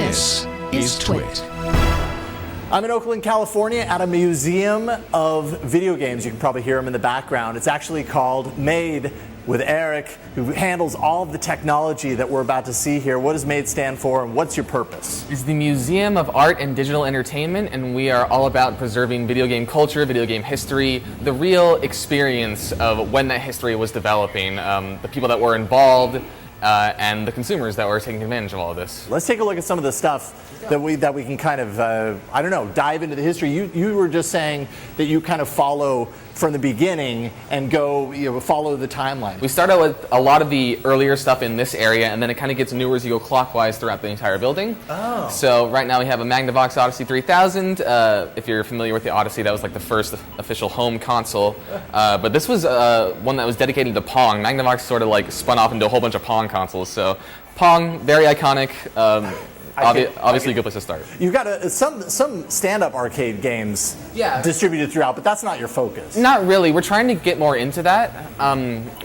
This is TWiT. I'm in Oakland, California at a museum of video games. You can probably hear them in the background. It's actually called MADE with Eric, who handles all of the technology that we're about to see here. What does MADE stand for, and what's your purpose? It's the Museum of Art and Digital Entertainment, and we are all about preserving video game culture, video game history, the real experience of when that history was developing, the people that were involved, and the consumers that were taking advantage of all of this. Let's take a look at some of the stuff that we can kind of, I don't know, dive into the history. You were just saying that you kind of follow from the beginning and go, follow the timeline. We start out with a lot of the earlier stuff in this area, and then it kind of gets newer as you go clockwise throughout the entire building. Oh. So right now we have a Magnavox Odyssey 3000. If you're familiar with the Odyssey, that was like the first official home console. But this was one that was dedicated to Pong. Magnavox sort of like spun off into a whole bunch of Pong consoles. So Pong, very iconic. Obviously a good place to start. You've got some stand-up arcade games distributed throughout, but that's not your focus. Not really. We're trying to get more into that.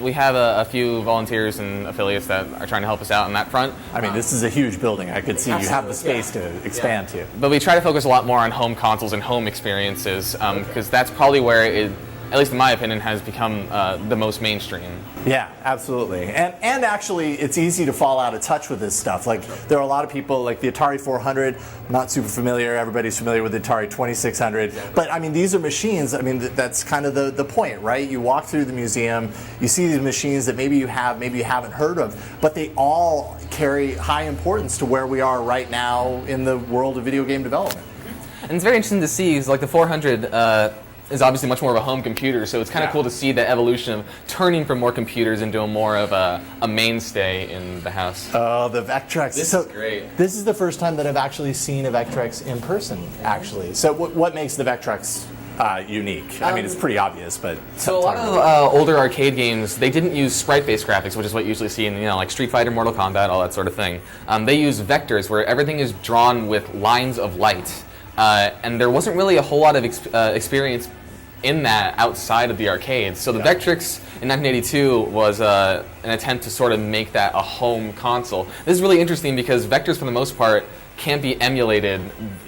We have a few volunteers and affiliates that are trying to help us out on that front. I mean, this is a huge building. I could see you have the space to expand to. But we try to focus a lot more on home consoles and home experiences, because that's probably where it, at least in my opinion, has become the most mainstream. Yeah, absolutely. And actually, it's easy to fall out of touch with this stuff. Like, there are a lot of people, like the Atari 400, not super familiar. Everybody's familiar with the Atari 2600. But, I mean, these are machines. I mean, that's kind of the point, right? You walk through the museum, you see these machines that maybe you have, maybe you haven't heard of, but they all carry high importance to where we are right now in the world of video game development. And it's very interesting to see, because like the 400, is obviously much more of a home computer, so it's kind of cool to see the evolution of turning from more computers into a more of a mainstay in the house. Oh, the Vectrex. This is great. This is the first time that I've actually seen a Vectrex in person, actually. So what makes the Vectrex unique? I mean, it's pretty obvious, but... So a lot of older arcade games, they didn't use sprite-based graphics, which is what you usually see in, like Street Fighter, Mortal Kombat, all that sort of thing. They use vectors, where everything is drawn with lines of light. And there wasn't really a whole lot of experience in that outside of the arcades. So the Vectrex in 1982 was an attempt to sort of make that a home console. This is really interesting because vectors, for the most part, can't be emulated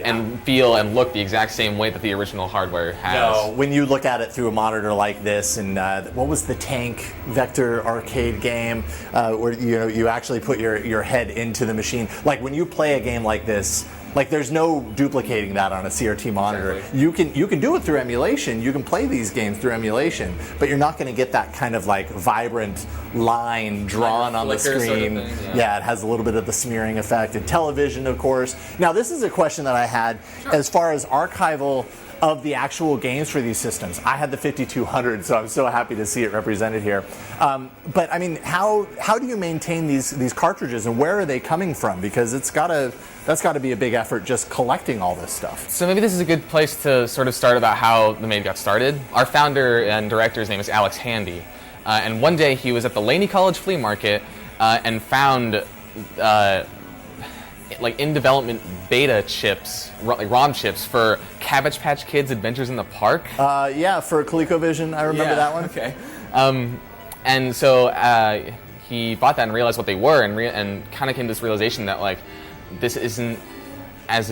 and feel and look the exact same way that the original hardware has. No, when you look at it through a monitor like this, and what was the Tank Vector arcade game where you actually put your head into the machine? Like when you play a game like this, like there's no duplicating that on a CRT monitor. Exactly. You can do it through emulation. You can play these games through emulation, but you're not going to get that kind of like vibrant line drawn on the screen. Sort of thing, yeah, it has a little bit of the smearing effect. And television, of course. Now, this is a question that I had as far as archival of the actual games for these systems. I had the 5200, so I'm so happy to see it represented here. But I mean, how do you maintain these cartridges, and where are they coming from? Because that's got to be a big effort, just collecting all this stuff. So maybe this is a good place to sort of start about how the MADE got started. Our founder and director's name is Alex Handy, and one day he was at the Laney College flea market and found like in development beta chips, like ROM chips for Cabbage Patch Kids Adventures in the Park. Yeah, for ColecoVision, I remember that one. Okay. And so he bought that and realized what they were, and kind of came to this realization that like this isn't as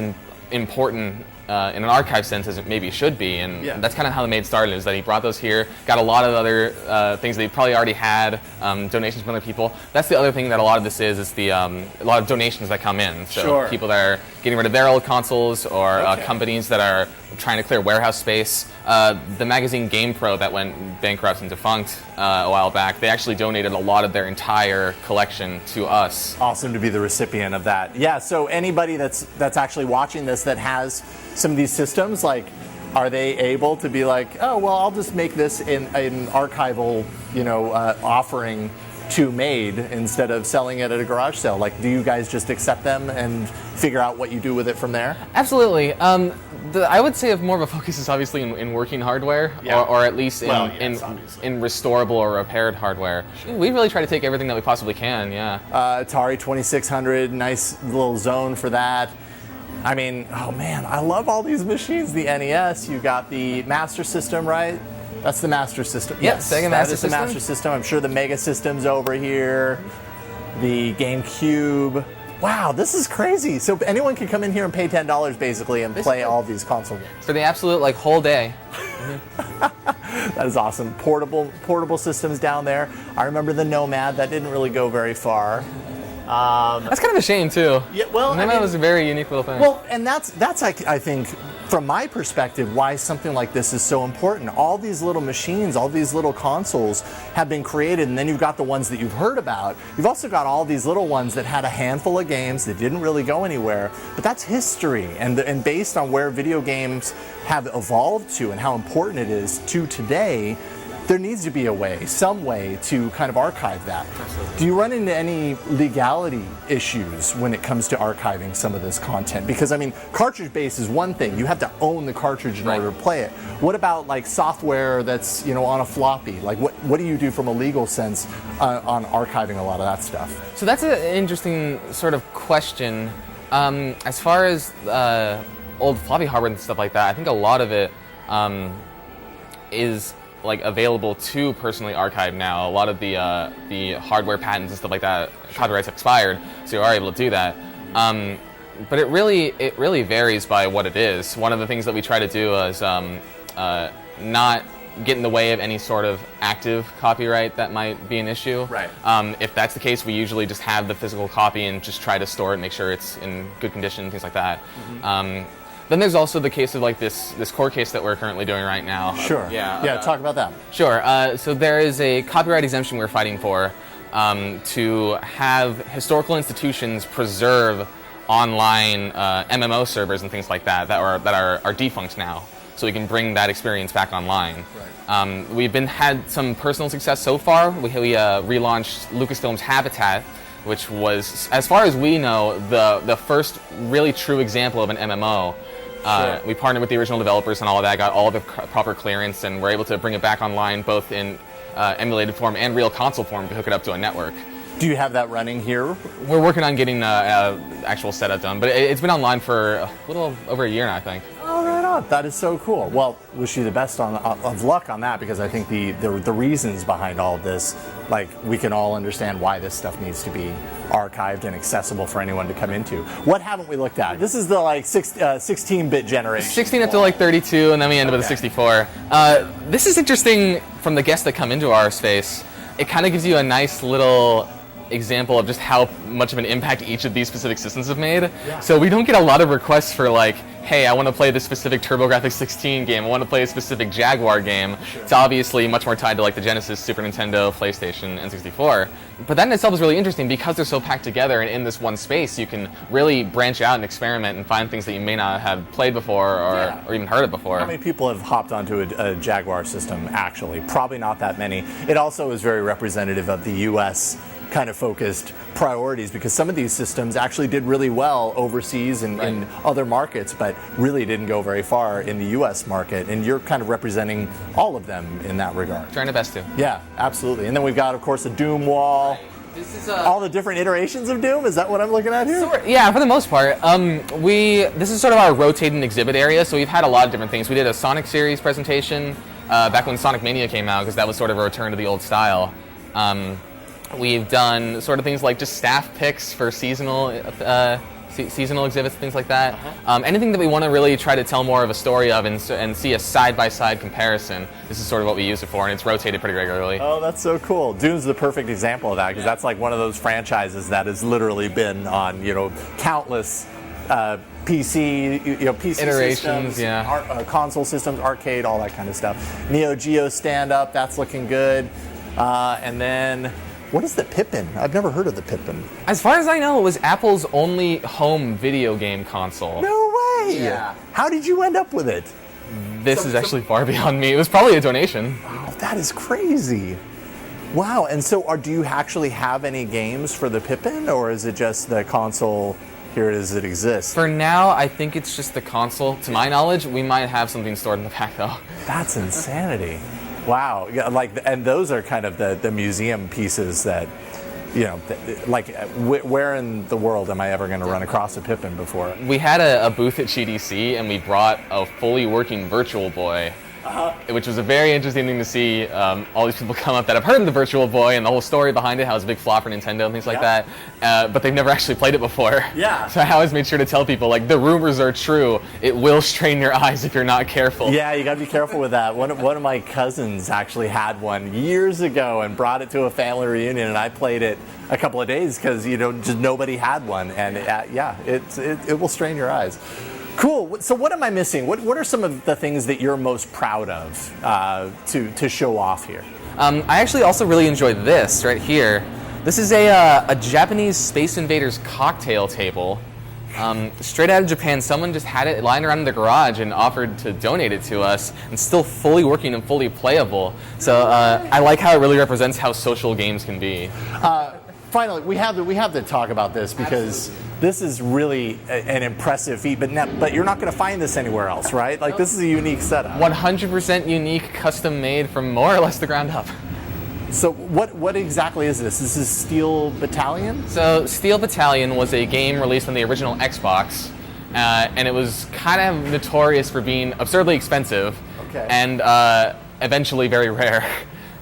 important in an archive sense as it maybe should be, and that's kind of how the MADE started, is that he brought those here, got a lot of other things that he probably already had, donations from other people. That's the other thing that a lot of this is the a lot of donations that come in. So people that are getting rid of their old consoles, or companies that are trying to clear warehouse space. The magazine GamePro that went bankrupt and defunct a while back, they actually donated a lot of their entire collection to us. Awesome to be the recipient of that. Yeah, so anybody that's actually watching this that has some of these systems, like, are they able to be like, oh, well, I'll just make this in an archival, offering to MADE instead of selling it at a garage sale? Like, do you guys just accept them and figure out what you do with it from there? Absolutely. I would say more of a focus is obviously in working hardware, or at least in restorable or repaired hardware. We really try to take everything that we possibly can, Atari 2600, nice little zone for that. I mean, oh man, I love all these machines. The NES, you got the Master System, right? That's the Master System. Yes, Sega Master System. The Master System. I'm sure the Mega System's over here. The GameCube. Wow, this is crazy. So anyone can come in here and pay $10 basically and play all these console games. For the absolute like whole day. That is awesome. Portable systems down there. I remember the Nomad. That didn't really go very far. That's kind of a shame too. Yeah, well, Nomad was a very unique little thing. Well, and that's I think, from my perspective, why something like this is so important. All these little machines, all these little consoles have been created, and then you've got the ones that you've heard about. You've also got all these little ones that had a handful of games that didn't really go anywhere. But that's history, and based on where video games have evolved to and how important it is to today, there needs to be a way, some way to kind of archive that. Absolutely. Do you run into any legality issues when it comes to archiving some of this content? Because I mean, cartridge base is one thing. You have to own the cartridge in order to play it. What about like software that's on a floppy? Like what do you do from a legal sense on archiving a lot of that stuff? So that's an interesting sort of question. As far as old floppy hardware and stuff like that, I think a lot of it is like available to personally archive now. A lot of the hardware patents and stuff like that, copyrights expired, so you are able to do that. But it really varies by what it is. One of the things that we try to do is not get in the way of any sort of active copyright that might be an issue. Right. If that's the case, we usually just have the physical copy and just try to store it, make sure it's in good condition, things like that. Mm-hmm. Then there's also the case of like this court case that we're currently doing right now. Sure. Yeah. Talk about that. Sure. So there is a copyright exemption we're fighting for to have historical institutions preserve online MMO servers and things like that are defunct now, so we can bring that experience back online. Right. We've had some personal success so far. We relaunched Lucasfilm's Habitat, which was, as far as we know, the first really true example of an MMO. Sure. We partnered with the original developers and all of that, got all the proper clearance, and were able to bring it back online both in emulated form and real console form to hook it up to a network. Do you have that running here? We're working on getting actual setup done, but it's been online for a little over a year now, I think. Oh, right on. That is so cool. Well, wish you the best of luck on that, because I think the reasons behind all of this, like, we can all understand why this stuff needs to be archived and accessible for anyone to come into. What haven't we looked at? This is the 16-bit generation. 16 up to like 32, and then we end up with a 64. This is interesting from the guests that come into our space. It kind of gives you a nice little example of just how much of an impact each of these specific systems have made. Yeah. So we don't get a lot of requests for like, hey, I want to play this specific TurboGrafx 16 game, I want to play a specific Jaguar game. Sure. It's obviously much more tied to like the Genesis, Super Nintendo, PlayStation, N64. But that in itself is really interesting because they're so packed together, and in this one space you can really branch out and experiment and find things that you may not have played before or even heard of before. How many people have hopped onto a Jaguar system, actually? Probably not that many. It also is very representative of the US kind of focused priorities, because some of these systems actually did really well overseas and in other markets, but really didn't go very far in the US market, and you're kind of representing all of them in that regard. Trying the best to. Yeah, absolutely. And then we've got, of course, a Doom wall. This is all the different iterations of Doom. Is that what I'm looking at here? Yeah, for the most part. This is sort of our rotating exhibit area, so we've had a lot of different things. We did a Sonic series presentation back when Sonic Mania came out, because that was sort of a return to the old style. We've done sort of things like just staff picks for seasonal exhibits, things like that. Anything that we want to really try to tell more of a story of and see a side-by-side comparison, this is sort of what we use it for, and it's rotated pretty regularly. Oh, that's so cool. Doom's the perfect example of that, because that's like one of those franchises that has literally been on, countless PC iterations, systems, console systems, arcade, all that kind of stuff. Neo Geo stand-up, that's looking good. And then, what is the Pippin? I've never heard of the Pippin. As far as I know, it was Apple's only home video game console. No way! Yeah. How did you end up with it? This is actually far beyond me. It was probably a donation. Wow, that is crazy. Wow, and so do you actually have any games for the Pippin, or is it just the console, here it is, it exists? For now, I think it's just the console. To my knowledge, we might have something stored in the back, though. That's insanity. Wow, yeah, and those are kind of the museum pieces that, where in the world am I ever going to run across a Pippin before? We had a booth at GDC, and we brought a fully working Virtual Boy which was a very interesting thing to see. All these people come up that have heard of the Virtual Boy and the whole story behind it, how it's a big flop for Nintendo and things like that, but they've never actually played it before. Yeah. So I always made sure to tell people, like, the rumors are true. It will strain your eyes if you're not careful. Yeah, you got to be careful with that. One of my cousins actually had one years ago and brought it to a family reunion, and I played it a couple of days because just nobody had one, and it will strain your eyes. Cool. So what am I missing? What are some of the things that you're most proud of to show off here? I actually also really enjoyed this right here. This is a Japanese Space Invaders cocktail table. Straight out of Japan. Someone just had it lying around in the garage and offered to donate it to us, and still fully working and fully playable. So I like how it really represents how social games can be. Finally, we have to talk about this because this is really an impressive feat. But you're not going to find this anywhere else, right? Like, this is a unique setup. 100% unique, custom made from more or less the ground up. So what exactly is this? This is Steel Battalion? So Steel Battalion was a game released on the original Xbox, and it was kind of notorious for being absurdly expensive and eventually very rare.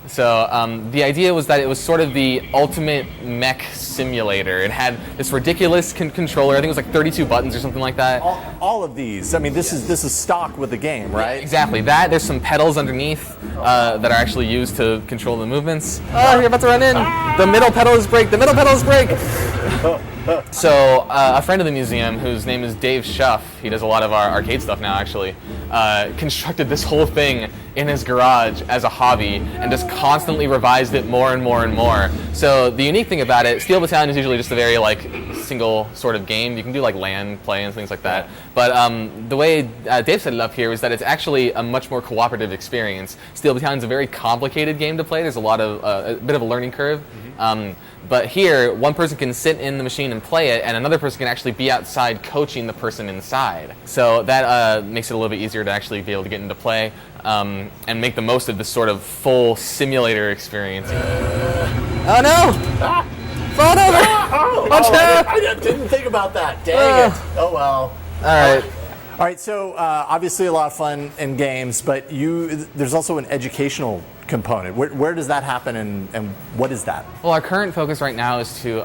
So the idea was that it was sort of the ultimate mech simulator. It had this ridiculous controller. I think it was like 32 buttons or something like that. All of these. I mean, this is stock with the game, right? Yeah, exactly. That. There's some pedals underneath that are actually used to control the movements. Oh, you're about to run in. The middle pedals break. The middle pedals break. So a friend of the museum, whose name is Dave Schuff, he does a lot of our arcade stuff now actually, constructed this whole thing in his garage as a hobby and just constantly revised it more and more and more. So the unique thing about it, Steel Battalion is usually just a very single sort of game. You can do LAN play and things like that. But the way Dave set it up here is that it's actually a much more cooperative experience. Steel Battalion is a very complicated game to play. There's a bit of a learning curve. But here, one person can sit in the machine and play it, and another person can actually be outside coaching the person inside. So that makes it a little bit easier to actually be able to get into play and make the most of this sort of full simulator experience. Oh no! Fall over! I didn't think about that. Dang it. Oh well. All right. All right, so obviously a lot of fun in games, but there's also an educational component. Where does that happen, and what is that? Well, our current focus right now is to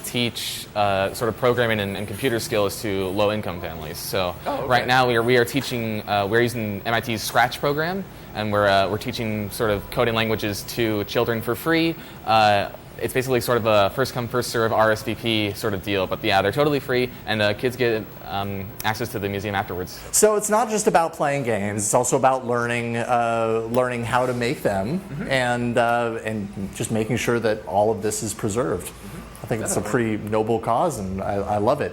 teach sort of programming and computer skills to low-income families. So right now we are teaching, we're using MIT's Scratch program, and we're teaching sort of coding languages to children for free. It's basically sort of a first-come, first-serve RSVP sort of deal, but yeah, they're totally free, and kids get access to the museum afterwards. So it's not just about playing games; it's also about learning how to make them, and just making sure that all of this is preserved. I think it's a pretty noble cause, and I love it.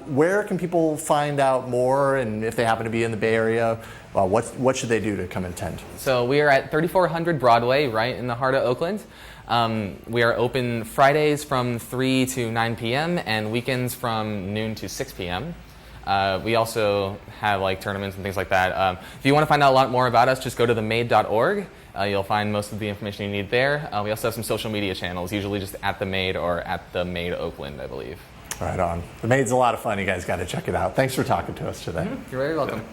Where can people find out more, and if they happen to be in the Bay Area, what should they do to come and attend? So we are at 3400 Broadway, right in the heart of Oakland. We are open Fridays from 3 to 9 p.m. and weekends from noon to 6 p.m. We also have tournaments and things like that. If you want to find out a lot more about us, just go to themade.org. You'll find most of the information you need there. We also have some social media channels, usually just at The Made or at The Made Oakland, I believe. Right on. The Made's a lot of fun. You guys got to check it out. Thanks for talking to us today. You're very welcome.